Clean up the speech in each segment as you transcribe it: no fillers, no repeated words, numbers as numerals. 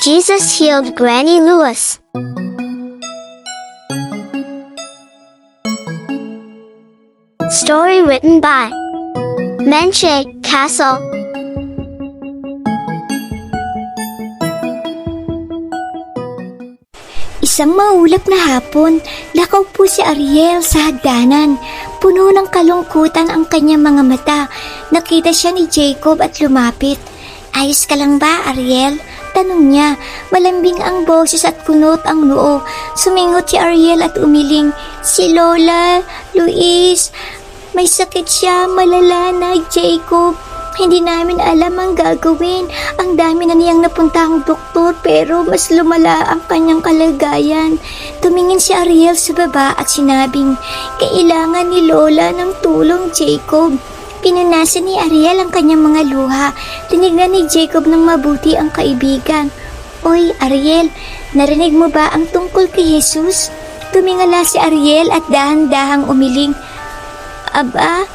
Jesus healed Granny Lewis. Story written by Menche Castle. Isang maulap na hapon, lakaw po si Ariel sa hagdanan. Puno ng kalungkutan ang kanyang mga mata. Nakita siya ni Jacob at lumapit. "Ayos ka lang ba, Ariel?" tanong niya. Malambing ang boses at kunot ang noo. Sumingot si Ariel at umiling, "Si Lola, Luis, may sakit siya, malala na, Jacob. Hindi namin alam ang gagawin. Ang dami na niyang napuntahang doktor pero mas lumala ang kanyang kalagayan." Tumingin si Ariel sa baba at sinabing, "Kailangan ni Lola ng tulong, Jacob." Pinunasan ni Ariel ang kanyang mga luha. Tinignan ni Jacob ng mabuti ang kaibigan. "Oy, Ariel, narinig mo ba ang tungkol kay Jesus?" Tumingala si Ariel at dahan-dahang umiling. "Aba,"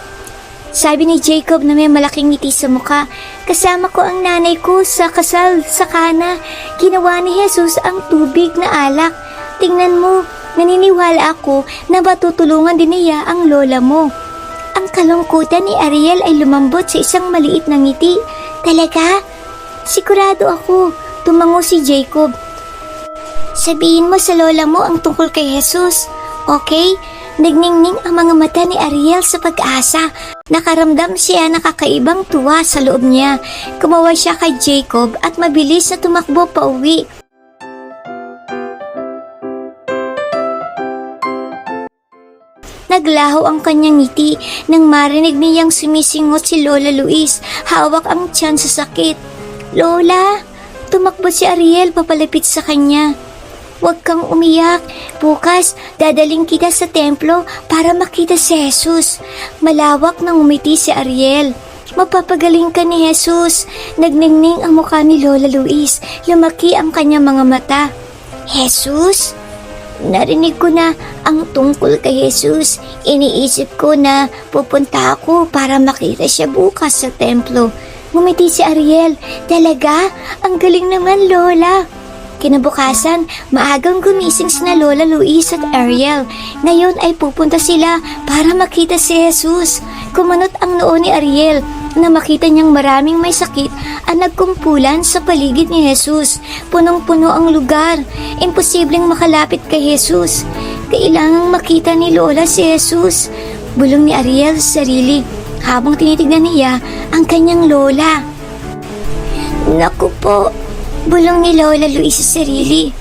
sabi ni Jacob na may malaking ngiti sa muka, "kasama ko ang nanay ko sa kasal sa Kana. Ginawa ni Jesus ang tubig na alak. Tingnan mo, naniniwala ako na matutulungan din niya ang lola mo." Ang kalungkutan ni Ariel ay lumambot sa isang maliit na ngiti. "Talaga? Sigurado ako," tumango si Jacob. "Sabihin mo sa lola mo ang tungkol kay Jesus, okay?" Nagningning ang mga mata ni Ariel sa pag-asa. Nakaramdam siya ng kakaibang tuwa sa loob niya. Kumawa siya kay Jacob at mabilis na tumakbo pa uwi. Naglaho ang kanyang ngiti nang marinig niyang sumisingot si Lola Luis. Hawak ang tiyan sa sakit. "Lola!" Tumakbo si Ariel papalapit sa kanya. "Huwag kang umiyak. Bukas, dadaling kita sa templo para makita si Jesus." Malawak nang umiti si Ariel. "Mapapagaling ka ni Jesus." Nagningning ang mukha ni Lola Luis. Lumaki ang kanyang mga mata. "Jesus? Narinig ko na ang tungkol kay Jesus. Iniisip ko na pupunta ako para makita siya bukas sa templo." Ngumiti si Ariel. "Talaga? Ang galing naman, Lola." Kinabukasan, maagang gumising sina Lola Luis at Ariel. Ngayon ay pupunta sila para makita si Jesus. Kumunot ang noo ni Ariel na makita niyang maraming may sakit ang nagkumpulan sa paligid ni Jesus. Punong-puno ang lugar. Imposibleng makalapit kay Jesus. Kailangang makita ni Lola si Jesus. Bulong ni Ariel sa sarili habang tinitignan niya ang kanyang lola. "Naku po," bulong ni Lola Luis sa sarili.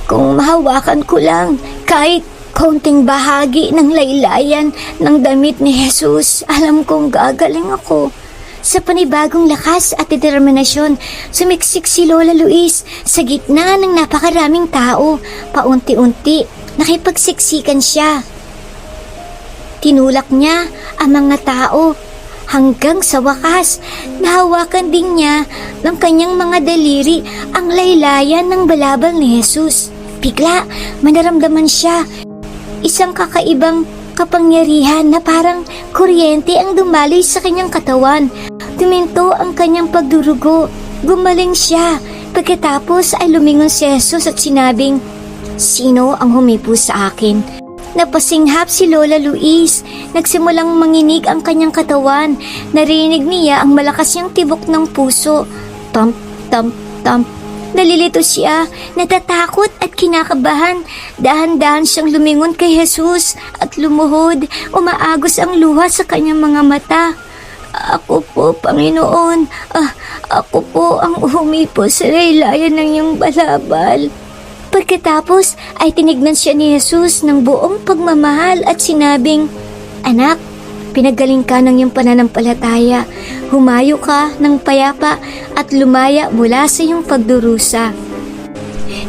"Kung mahawakan ko lang kahit kaunting bahagi ng laylayan ng damit ni Jesus, alam kong gagaling ako." Sa panibagong lakas at determinasyon, sumiksik si Lola Luis sa gitna ng napakaraming tao. Paunti-unti, nakipagsiksikan siya. Tinulak niya ang mga tao hanggang sa wakas, nahawakan din niya ng kanyang mga daliri ang laylayan ng balabal ni Jesus. Bigla, manaramdaman siya isang kakaibang kapangyarihan na parang kuryente ang dumaloy sa kanyang katawan. Tuminto ang kanyang pagdurugo. Gumaling siya. Pagkatapos ay lumingon si Jesus at sinabing, "Sino ang humipo sa akin?" Napasinghap si Lola Luis. Nagsimulang manginig ang kanyang katawan. Narinig niya ang malakas niyang tibok ng puso. Tamp, tamp, tamp. Nalilito siya, natatakot at kinakabahan. Dahan-dahan siyang lumingon kay Jesus at lumuhod. Umaagos ang luha sa kanyang mga mata. "Ako po, Panginoon. Ako po ang humipo sa laylayan ng iyong balabal." Pagkatapos ay tinignan siya ni Jesus ng buong pagmamahal at sinabing, "Anak, pinagaling ka ng iyong pananampalataya. Humayo ka ng payapa at lumaya mula sa iyong pagdurusa."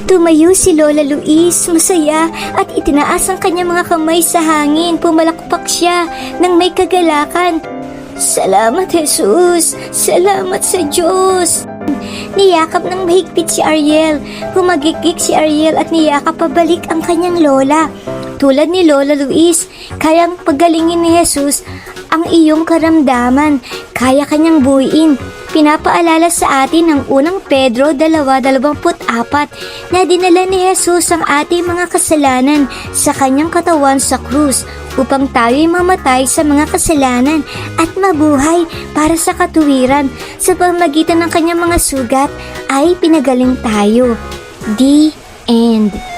Tumayo si Lola Luis, masaya, at itinaas ang kanyang mga kamay sa hangin. Pumalakpak siya ng may kagalakan. "Salamat, Jesus! Salamat sa Diyos!" Niyakap ng mahigpit si Ariel. Humagikik si Ariel at niyakap pabalik ang kanyang lola. Tulad ni Lola Luis, kayang pagalingin ni Jesus ang iyong karamdaman. Kaya kanyang buuin pinapaalala sa atin ng unang Pedro 2:24 na dinala ni Jesus ang ating mga kasalanan sa kanyang katawan sa krus upang tayo'y mamatay sa mga kasalanan at mabuhay para sa katuwiran. Sa pamamagitan ng kanyang mga sugat ay pinagaling tayo. The end.